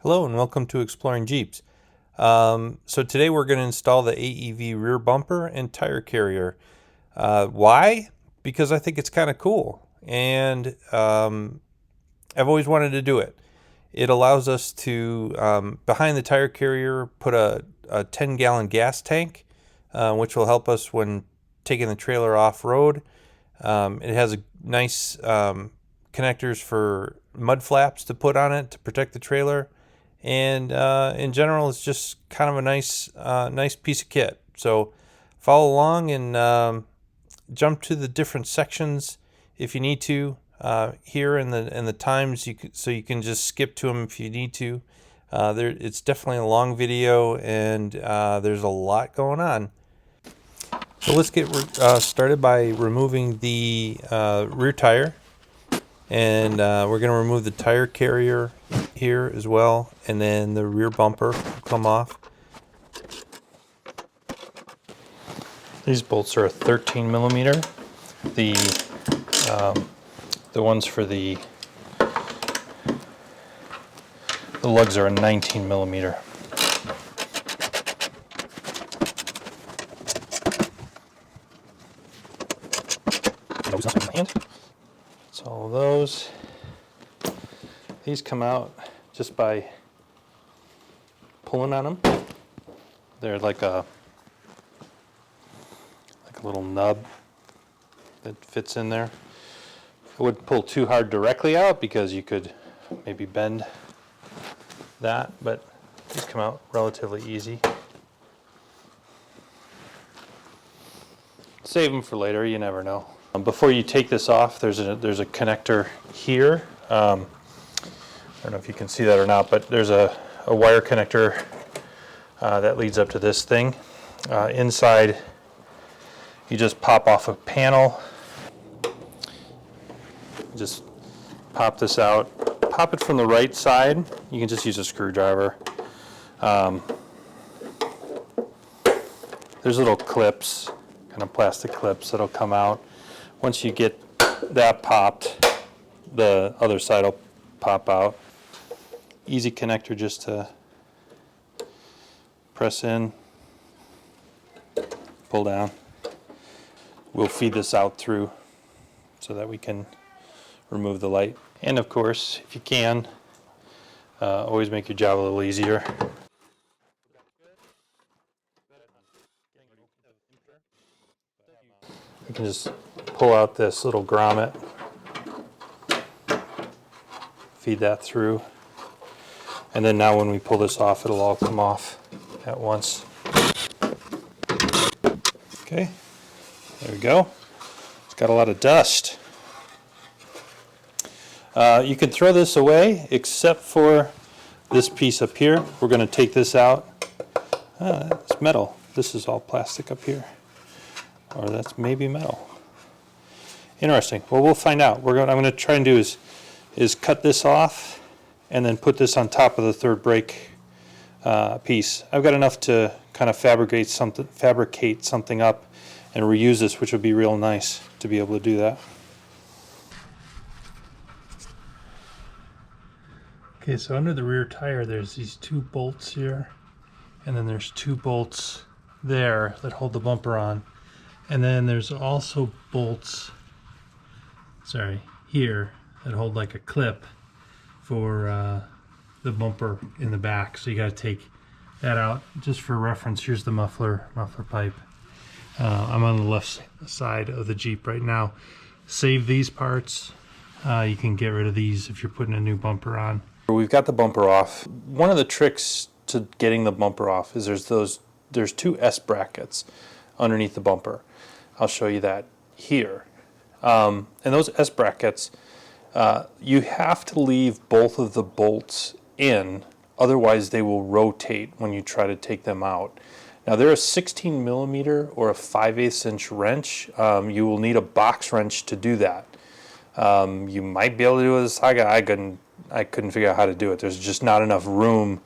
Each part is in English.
Hello and welcome to Exploring Jeeps. So today we're going to install the AEV rear bumper and tire carrier. Why? Because I think it's kind of cool and I've always wanted to do it. It allows us to, behind the tire carrier, put a 10-gallon gas tank, which will help us when taking the trailer off-road. It has a nice connectors for mud flaps to put on it to protect the trailer. And in general, it's just kind of a nice piece of kit. So follow along and jump to the different sections if you need to here in the times. So you can just skip to them if you need to. It's definitely a long video, and there's a lot going on. So let's get started by removing the rear tire. And we're going to remove the tire carrier here as well, and then the rear bumper will come off. These bolts are a 13 millimeter. The ones for the lugs are a 19 millimeter. So all those, these come out just by pulling on them. They're like a little nub that fits in there. It wouldn't pull too hard directly out because you could maybe bend that, but these come out relatively easy. Save them for later, you never know. Before you take this off, there's a connector here. I don't know if you can see that or not, but there's a wire connector that leads up to this thing. Inside, you just pop off a panel. Just pop this out. Pop it from the right side. You can just use a screwdriver. There's little clips, kind of plastic clips that'll come out. Once you get that popped, the other side will pop out. Easy connector just to press in, pull down. We'll feed this out through so that we can remove the light. And of course, if you can, always make your job a little easier. You can just pull out this little grommet, feed that through, and then now when we pull this off, it'll all come off at once. Okay, there we go. It's got a lot of dust. You can throw this away except for this piece up here. We're going to take this out. It's metal. This is all plastic up here. Or that's maybe metal. Interesting. Well, we'll find out. I'm going to try and do is cut this off and then put this on top of the third brake piece. I've got enough to kind of fabricate something up and reuse this, which would be real nice to be able to do that. Okay, so under the rear tire there's these two bolts here, and then there's two bolts there that hold the bumper on. And then there's also bolts, here that hold like a clip for the bumper in the back. So you got to take that out. Just for reference, here's the muffler pipe. I'm on the left side of the Jeep right now. Save these parts. You can get rid of these if you're putting a new bumper on. We've got the bumper off. One of the tricks to getting the bumper off is there's two S brackets underneath the bumper. I'll show you that here. And those S brackets, you have to leave both of the bolts in, otherwise they will rotate when you try to take them out. Now they're a 16 millimeter or a 5/8 inch wrench. You will need a box wrench to do that. You might be able to do it with a socket. I couldn't figure out how to do it. There's just not enough room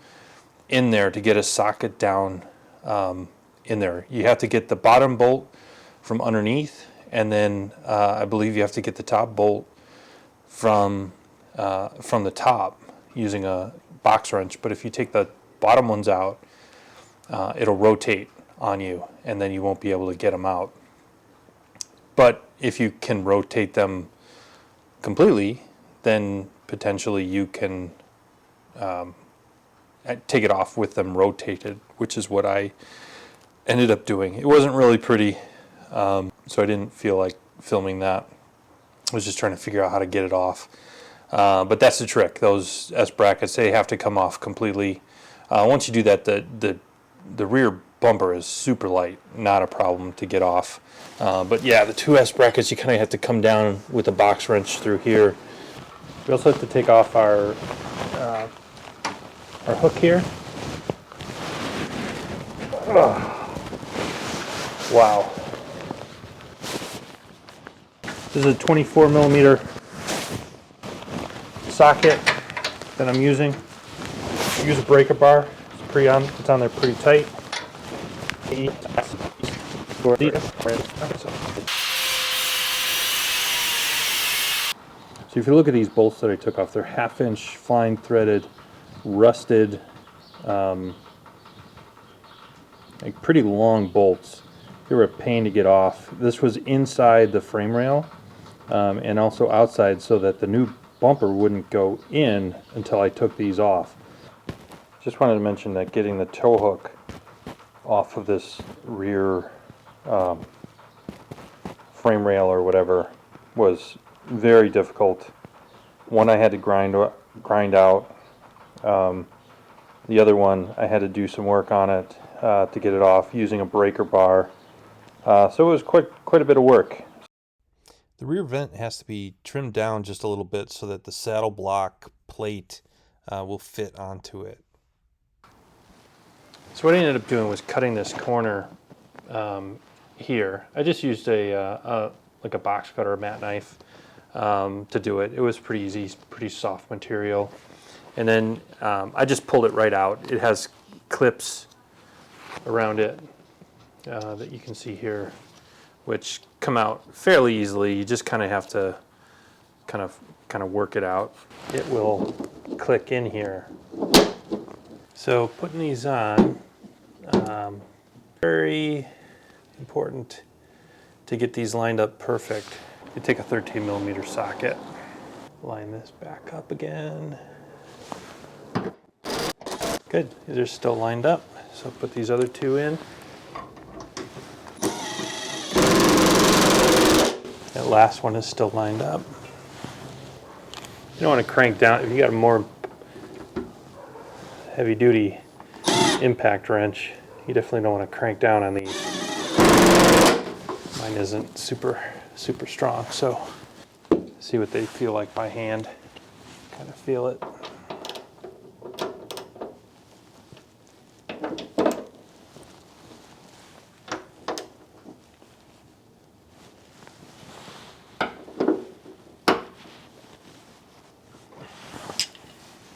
in there to get a socket down in there. You have to get the bottom bolt from underneath, and then I believe you have to get the top bolt from the top using a box wrench, but if you take the bottom ones out, it'll rotate on you, and then you won't be able to get them out. But if you can rotate them completely, then potentially you can take it off with them rotated, which is what I ended up doing. It wasn't really pretty, so I didn't feel like filming that. I was just trying to figure out how to get it off. But that's the trick. Those S brackets, they have to come off completely. Once you do that, the rear bumper is super light, not a problem to get off. But yeah, the two S brackets, you kind of have to come down with a box wrench through here. We also have to take off our hook here. Wow. This is a 24 millimeter socket that I'm using. Use a breaker bar. It's on there pretty tight. So if you look at these bolts that I took off, they're 1/2 inch fine threaded, rusted, like pretty long bolts. They were a pain to get off. This was inside the frame rail and also outside, so that the new bumper wouldn't go in until I took these off. Just wanted to mention that getting the tow hook off of this rear frame rail or whatever was very difficult. One I had to grind out. The other one I had to do some work on it to get it off using a breaker bar. So it was quite a bit of work. The rear vent has to be trimmed down just a little bit so that the saddle block plate will fit onto it. So what I ended up doing was cutting this corner here. I just used like a box cutter, a mat knife to do it. It was pretty easy, pretty soft material. And then I just pulled it right out. It has clips around it that you can see here, which come out fairly easily. You just kind of have to kind of work it out. It will click in here. So putting these on, very important to get these lined up perfect. You take a 13 millimeter socket, line this back up again. Good, these are still lined up. So put these other two in. That last one is still lined up. You don't want to crank down. If you got a more heavy duty impact wrench, you definitely don't want to crank down on these. Mine isn't super strong, so see what they feel like by hand. Kind of feel it.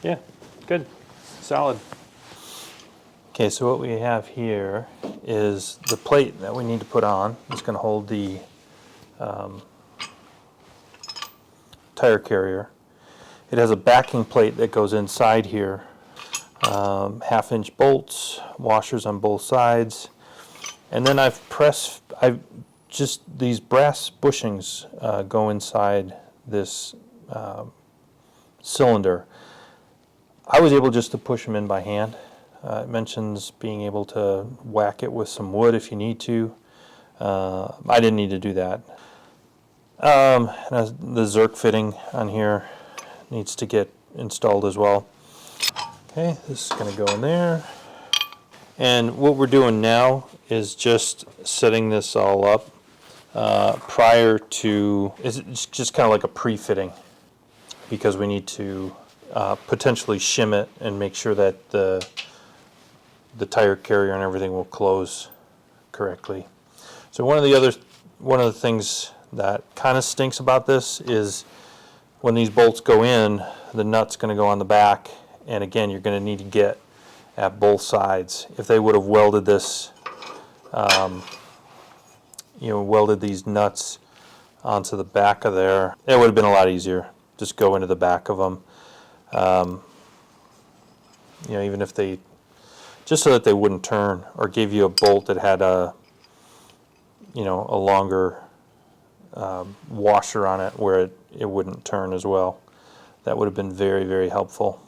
Yeah, good, solid. Okay, so what we have here is the plate that we need to put on. It's going to hold the tire carrier. It has a backing plate that goes inside here. 1/2 inch bolts, washers on both sides. And then these brass bushings go inside this cylinder. I was able just to push them in by hand. It mentions being able to whack it with some wood if you need to. I didn't need to do that. The Zerk fitting on here needs to get installed as well. Okay, this is going to go in there. And what we're doing now is just setting this all up prior to, it's just kind of like a pre-fitting, because we need to potentially shim it and make sure that the tire carrier and everything will close correctly. So one of the things that kind of stinks about this is when these bolts go in, the nut's going to go on the back, and again, you're going to need to get at both sides. If they would have welded this, welded these nuts onto the back of there, it would have been a lot easier. Just go into the back of them. you know, even if they, just so that they wouldn't turn, or gave you a bolt that had a, you know, a longer washer on it where it wouldn't turn as well. That would have been very, very helpful.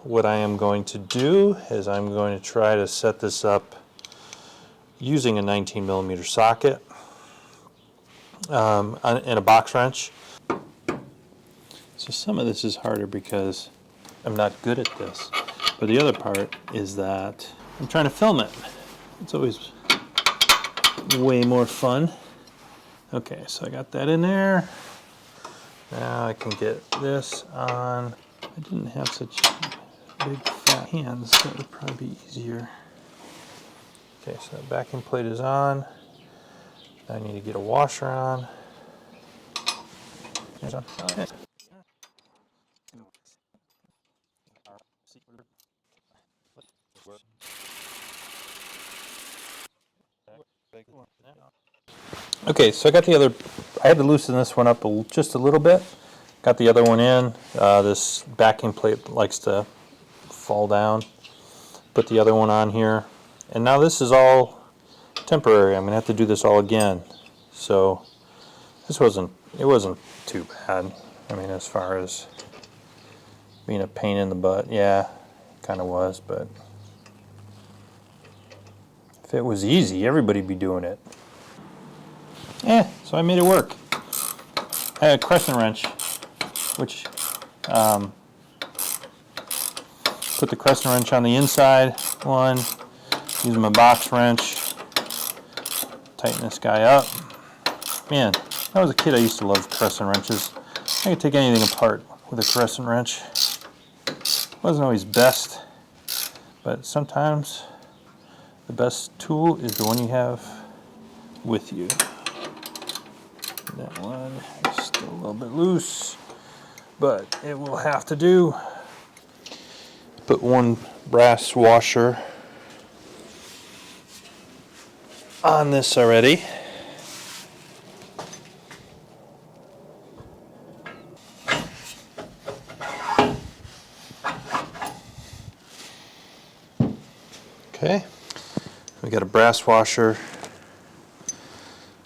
What I am going to do is I'm going to try to set this up using a 19mm socket and a box wrench. So some of this is harder because I'm not good at this. But the other part is that I'm trying to film it. It's always way more fun. Okay, so I got that in there. Now I can get this on. I didn't have such big fat hands, so that would probably be easier. Okay, so that backing plate is on. I need to get a washer on. There's on. Okay. Okay, so I got the other, I had to loosen this one up just a little bit. Got the other one in. This backing plate likes to fall down. Put the other one on here. And now this is all temporary. I'm going to have to do this all again. So it wasn't too bad. I mean, as far as being a pain in the butt, yeah, it kind of was, but if it was easy, everybody'd be doing it. So I made it work. I had a crescent wrench, which put the crescent wrench on the inside one, use my box wrench, tighten this guy up. Man, when I was a kid, I used to love crescent wrenches. I could take anything apart with a crescent wrench. Wasn't always best, but sometimes the best tool is the one you have with you. That one is still a little bit loose, but it will have to do. Put one brass washer on this already. Okay, we got a brass washer,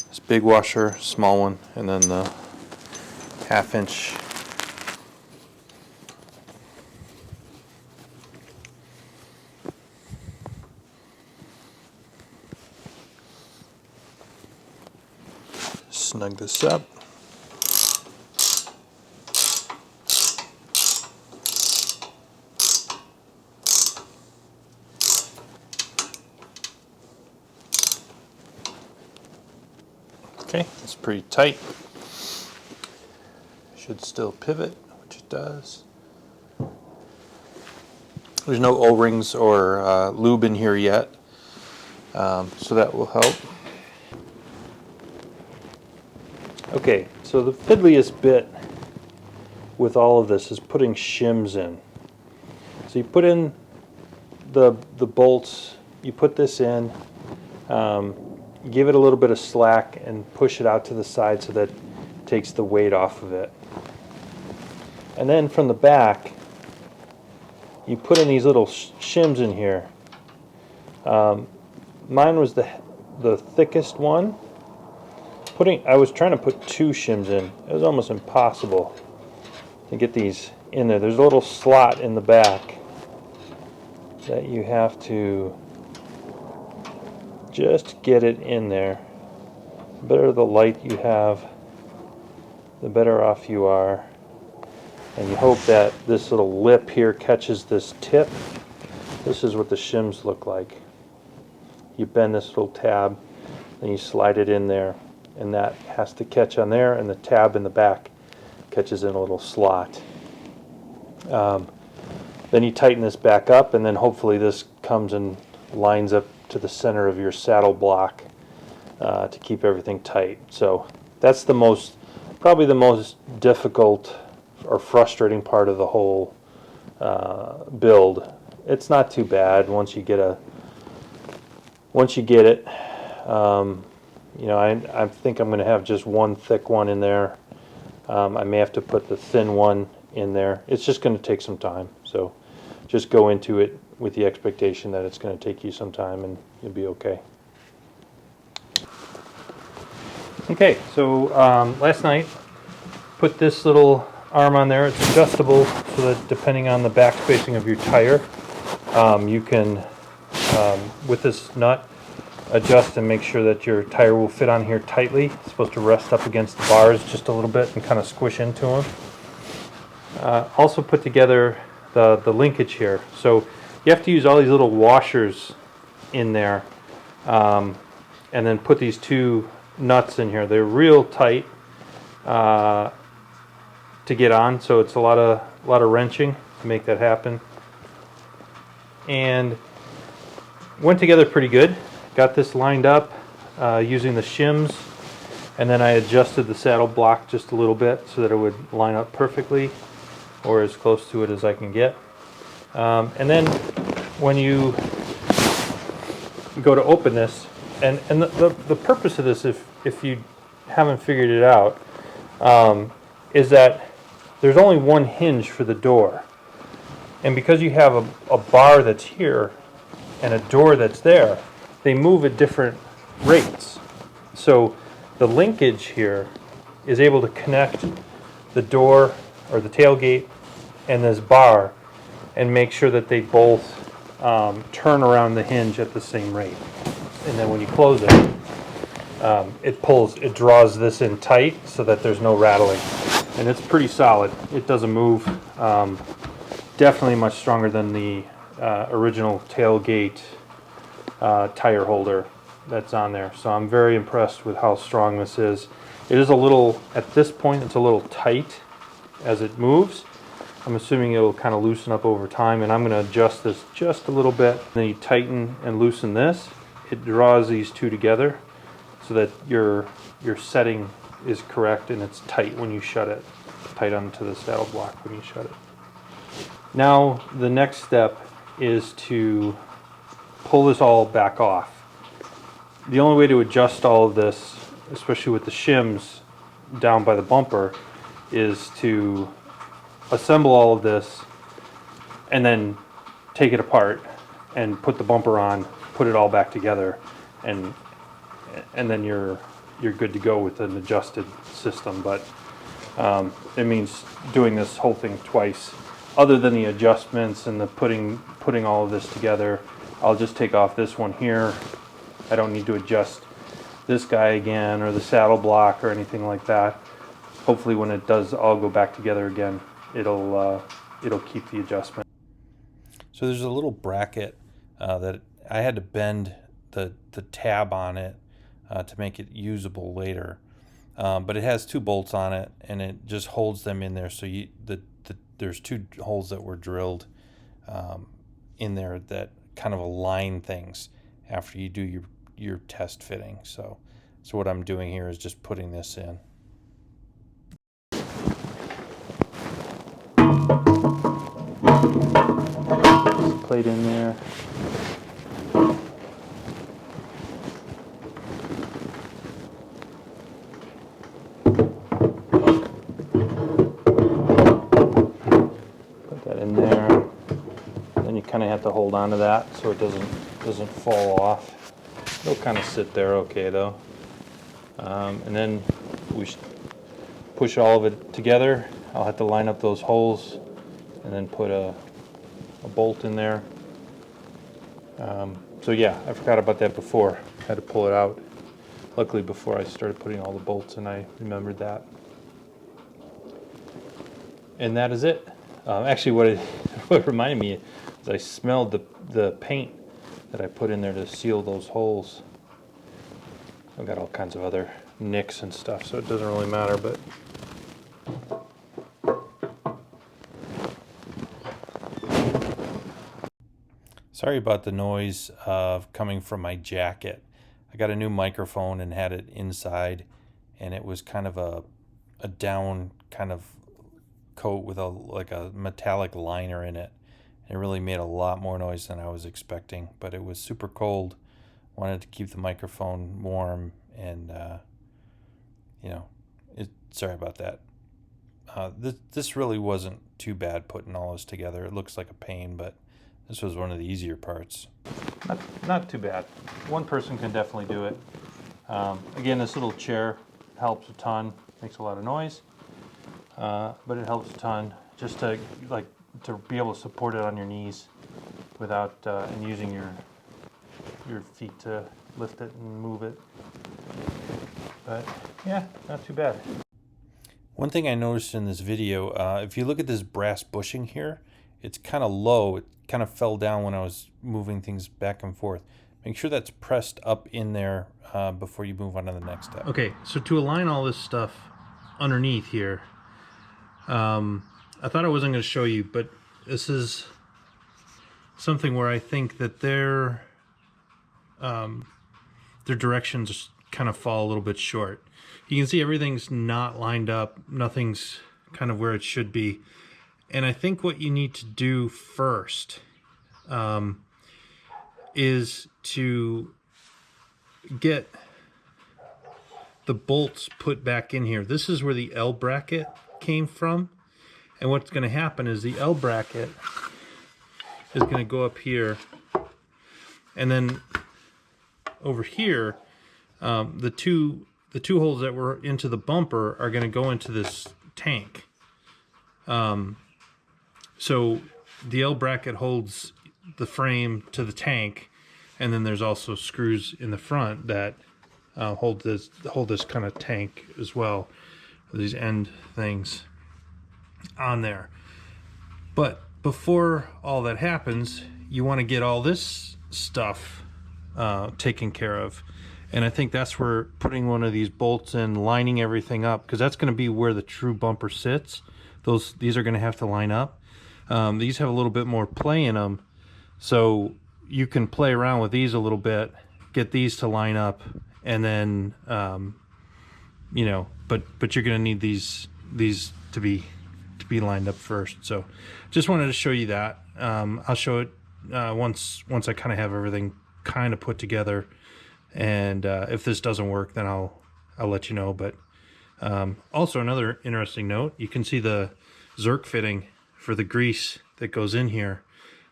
this big washer, small one, and then the 1/2 inch snug this up. Okay, it's pretty tight. Should still pivot, which it does. There's no O-rings or lube in here yet, so that will help. Okay, so the fiddliest bit with all of this is putting shims in. So you put in the bolts, you put this in, give it a little bit of slack and push it out to the side so that it takes the weight off of it. And then from the back, you put in these little shims in here. Mine was the thickest one. I was trying to put 2 shims in. It was almost impossible to get these in there. There's a little slot in the back that you have to just get it in there. The better the light you have, the better off you are. And you hope that this little lip here catches this tip. This is what the shims look like. You bend this little tab, then you slide it in there, and that has to catch on there, and the tab in the back catches in a little slot. Then you tighten this back up, and then hopefully this comes and lines up to the center of your saddle block to keep everything tight. So that's probably the most difficult or frustrating part of the whole build. It's not too bad once you get it. You know, I think I'm going to have just one thick one in there. I may have to put the thin one in there. It's just going to take some time. So just go into it with the expectation that it's going to take you some time and you'll be okay. Okay, so last night, put this little arm on there. It's adjustable so that depending on the back spacing of your tire, you can, with this nut, adjust and make sure that your tire will fit on here tightly. It's supposed to rest up against the bars just a little bit and kind of squish into them. Also put together the linkage here. So you have to use all these little washers in there, and then put these two nuts in here. They're real tight to get on, so it's a lot of wrenching to make that happen. And went together pretty good. Got this lined up using the shims, and then I adjusted the saddle block just a little bit so that it would line up perfectly, or as close to it as I can get. And then when you go to open this, and the purpose of this, if you haven't figured it out, is that there's only one hinge for the door. And because you have a bar that's here and a door that's there, they move at different rates. So the linkage here is able to connect the door or the tailgate and this bar and make sure that they both turn around the hinge at the same rate. And then when you close it, it draws this in tight so that there's no rattling. And it's pretty solid. It doesn't move. Definitely much stronger than the original tailgate tire holder that's on there. So I'm very impressed with how strong this is. It is a little, at this point, it's a little tight as it moves. I'm assuming it'll kind of loosen up over time, and I'm going to adjust this just a little bit. Then you tighten and loosen this. It draws these two together so that your setting is correct and it's tight when you shut it. Tight onto the saddle block when you shut it. Now the next step is to pull this all back off. The only way to adjust all of this, especially with the shims down by the bumper, is to assemble all of this and then take it apart and put the bumper on, put it all back together, and then you're good to go with an adjusted system. But it means doing this whole thing twice. Other than the adjustments and the putting all of this together, I'll just take off this one here. I don't need to adjust this guy again or the saddle block or anything like that. Hopefully when it does all go back together again, it'll keep the adjustment. So there's a little bracket that I had to bend the tab on it to make it usable later. But it has two bolts on it, and it just holds them in there. So there's two holes that were drilled in there that kind of align things after you do your test fitting. So what I'm doing here is just putting this in. Plate in there. Put that in there. Then you kind of have to hold on to that so it doesn't fall off. It'll kind of sit there okay though. And then we push all of it together. I'll have to line up those holes and then put a bolt in there. So yeah, I forgot about that before. I had to pull it out. Luckily before I started putting all the bolts in, I remembered that. And that is it. Actually what it reminded me is I smelled the paint that I put in there to seal those holes. I've got all kinds of other nicks and stuff, so it doesn't really matter, but Sorry about the noise coming from my jacket. I got a new microphone and had it inside, and it was kind of a down kind of coat with like a metallic liner in it. It really made a lot more noise than I was expecting, but it was super cold. Wanted to keep the microphone warm, and sorry about that. This really wasn't too bad putting all this together. It looks like a pain, but this was one of the easier parts. Not too bad. One person can definitely do it. Again, this little chair helps a ton. Makes a lot of noise, but it helps a ton just to be able to support it on your knees without and using your feet to lift it and move it. But yeah, not too bad. One thing I noticed in this video, if you look at this brass bushing here, it's kind of low. It kind of fell down when I was moving things back and forth. Make sure that's pressed up in there before you move on to the next step. Okay, so to align all this stuff underneath here, I thought I wasn't going to show you, but this is something where I think that their directions kind of fall a little bit short. You can see everything's not lined up, nothing's kind of where it should be. And I think what you need to do first is to get the bolts put back in here. This is where the L bracket came from. And what's going to happen is the L bracket is going to go up here. And then over here, the two holes that were into the bumper are going to go into this tank. So the L bracket holds the frame to the tank, and then there's also screws in the front that hold this kind of tank as well. These end things on there. But before all that happens, you want to get all this stuff taken care of. And I think that's where putting one of these bolts in, lining everything up, because that's going to be where the true bumper sits. These are going to have to line up. These have a little bit more play in them, so you can play around with these a little bit, get these to line up, and then you know, but you're going to need these to be lined up first. So just wanted to show you that. I'll show it once I kind of have everything kind of put together. And if this doesn't work, then I'll let you know. But also another interesting note, you can see the Zerk fitting for the grease that goes in here.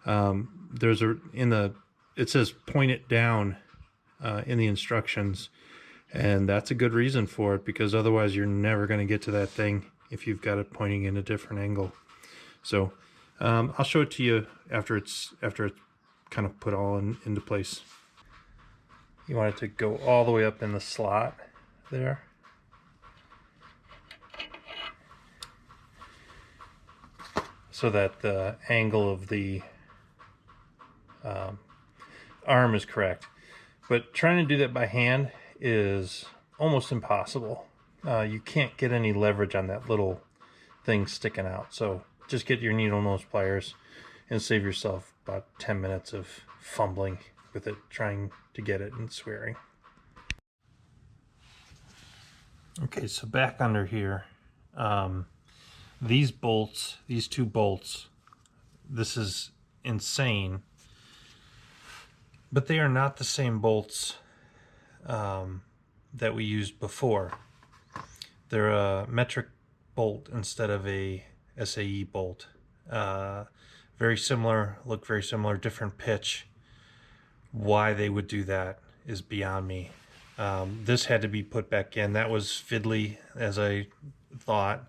It says point it down in the instructions, and that's a good reason for it, because otherwise you're never going to get to that thing if you've got it pointing in a different angle. So I'll show it to you after it's kind of put all into place. You want it to go all the way up in the slot there. So that the angle of the arm is correct. But trying to do that by hand is almost impossible. You can't get any leverage on that little thing sticking out. So just get your needle nose pliers and save yourself about 10 minutes of fumbling with it, trying to get it and swearing. Okay, so back under here, these bolts, these two bolts, this is insane, but they are not the same bolts that we used before. They're a metric bolt instead of a SAE bolt. Very similar, look very similar, different pitch. Why they would do that is beyond me. This had to be put back in. That was fiddly, as I thought.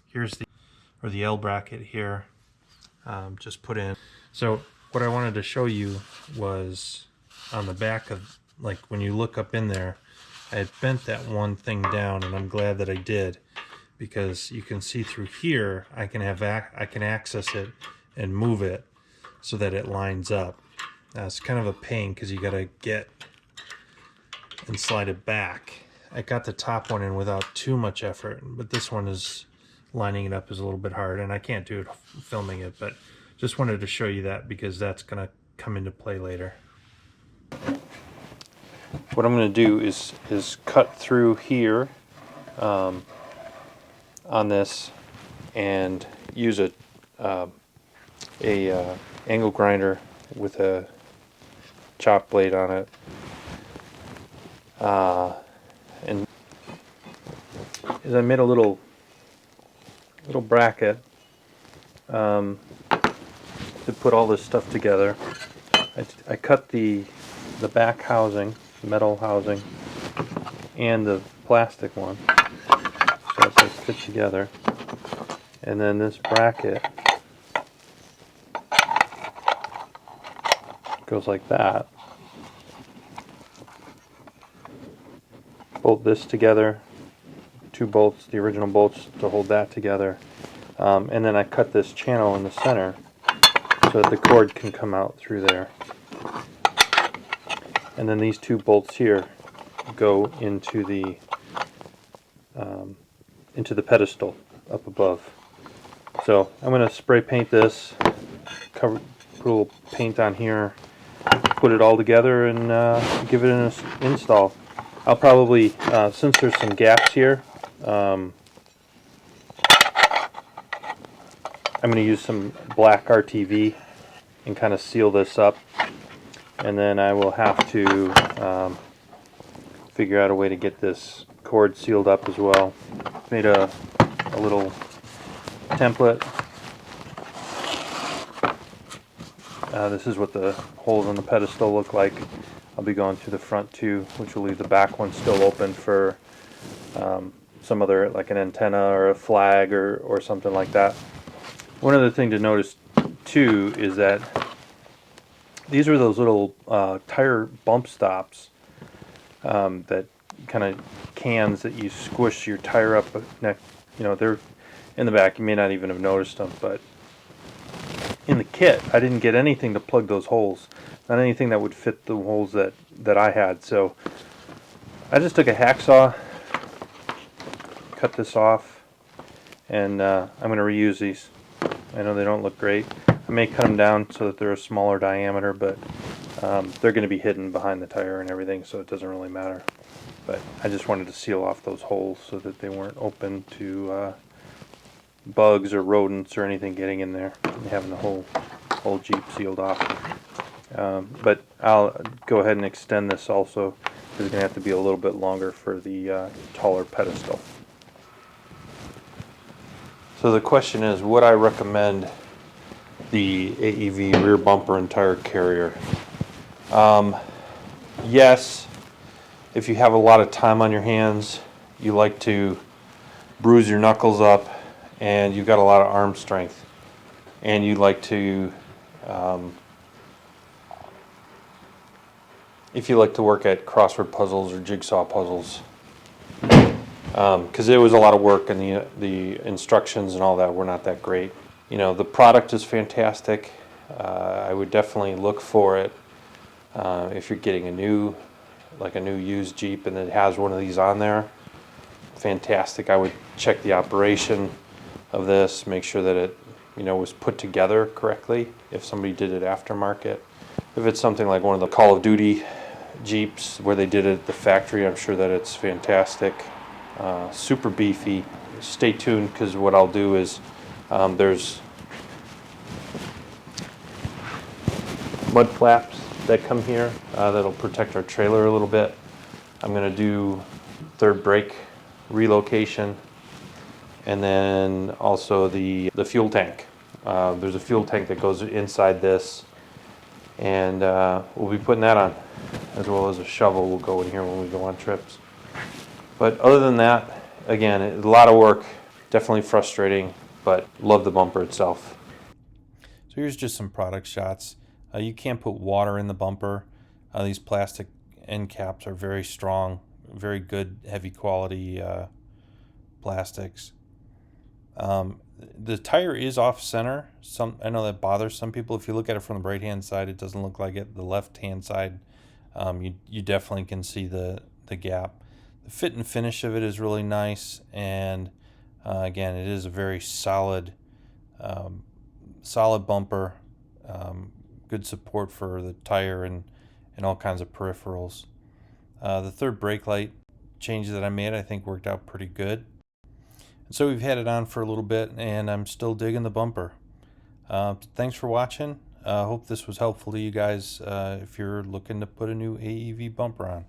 Here's the L bracket here, just put in. So what I wanted to show you was on the back of, like, when you look up in there, I had bent that one thing down, and I'm glad that I did, because you can see through here I can access it and move it so that it lines up. Now it's kind of a pain because you got to get and slide it back. I got the top one in without too much effort, but this one is lining it up is a little bit hard, and I can't do it filming it, but just wanted to show you that because that's going to come into play later. What I'm going to do is cut through here on this and use a angle grinder with a chop blade on it, and I made a little little bracket to put all this stuff together. I cut the back housing, metal housing, and the plastic one, so it's like fit together. And then this bracket goes like that. Bolt this together, 2 bolts, the original bolts to hold that together. And then I cut this channel in the center so that the cord can come out through there. And then these 2 bolts here go into the pedestal up above. So I'm going to spray paint this, put a little paint on here, put it all together, and give it an install. I'll probably, since there's some gaps here, I'm going to use some black RTV and kind of seal this up, and then I will have to figure out a way to get this cord sealed up as well. Made a little template. This is what the holes on the pedestal look like. I'll be going through the front too, which will leave the back one still open for some other, like an antenna or a flag or something like that. One other thing to notice too is that these are those little tire bump stops that kind of cans that you squish your tire up next. You know, they're in the back. You may not even have noticed them, but in the kit, I didn't get anything to plug those holes. Not anything that would fit the holes that I had. So I just took a hacksaw, cut this off, and I'm going to reuse these. I know they don't look great. I may cut them down so that they're a smaller diameter, but they're going to be hidden behind the tire and everything, so it doesn't really matter. But I just wanted to seal off those holes so that they weren't open to bugs or rodents or anything getting in there and having the whole Jeep sealed off. But I'll go ahead and extend this also, because it's going to have to be a little bit longer for the taller pedestal. So the question is, would I recommend the AEV rear bumper and tire carrier? Yes, if you have a lot of time on your hands, you like to bruise your knuckles up, and you've got a lot of arm strength, and you like to, if you like to work at crossword puzzles or jigsaw puzzles, because it was a lot of work, and the instructions and all that were not that great. You know, the product is fantastic. I would definitely look for it if you're getting a new used Jeep and it has one of these on there. Fantastic. I would check the operation of this, make sure that it, you know, was put together correctly if somebody did it aftermarket. If it's something like one of the Call of Duty Jeeps where they did it at the factory, I'm sure that it's fantastic. Super beefy. Stay tuned, because what I'll do is there's mud flaps that come here that'll protect our trailer a little bit. I'm going to do third brake relocation, and then also the fuel tank. There's a fuel tank that goes inside this, and we'll be putting that on, as well as a shovel will go in here when we go on trips. But other than that, again, a lot of work, definitely frustrating, but love the bumper itself. So here's just some product shots. You can't put water in the bumper. These plastic end caps are very strong, very good, heavy quality plastics. The tire is off center. I know that bothers some people. If you look at it from the right hand side, it doesn't look like it. The left hand side, you definitely can see the gap. The fit and finish of it is really nice, and again, it is a very solid bumper. Good support for the tire and all kinds of peripherals. The third brake light change that I made, I think, worked out pretty good. And so we've had it on for a little bit, and I'm still digging the bumper. Thanks for watching. Hope this was helpful to you guys if you're looking to put a new AEV bumper on.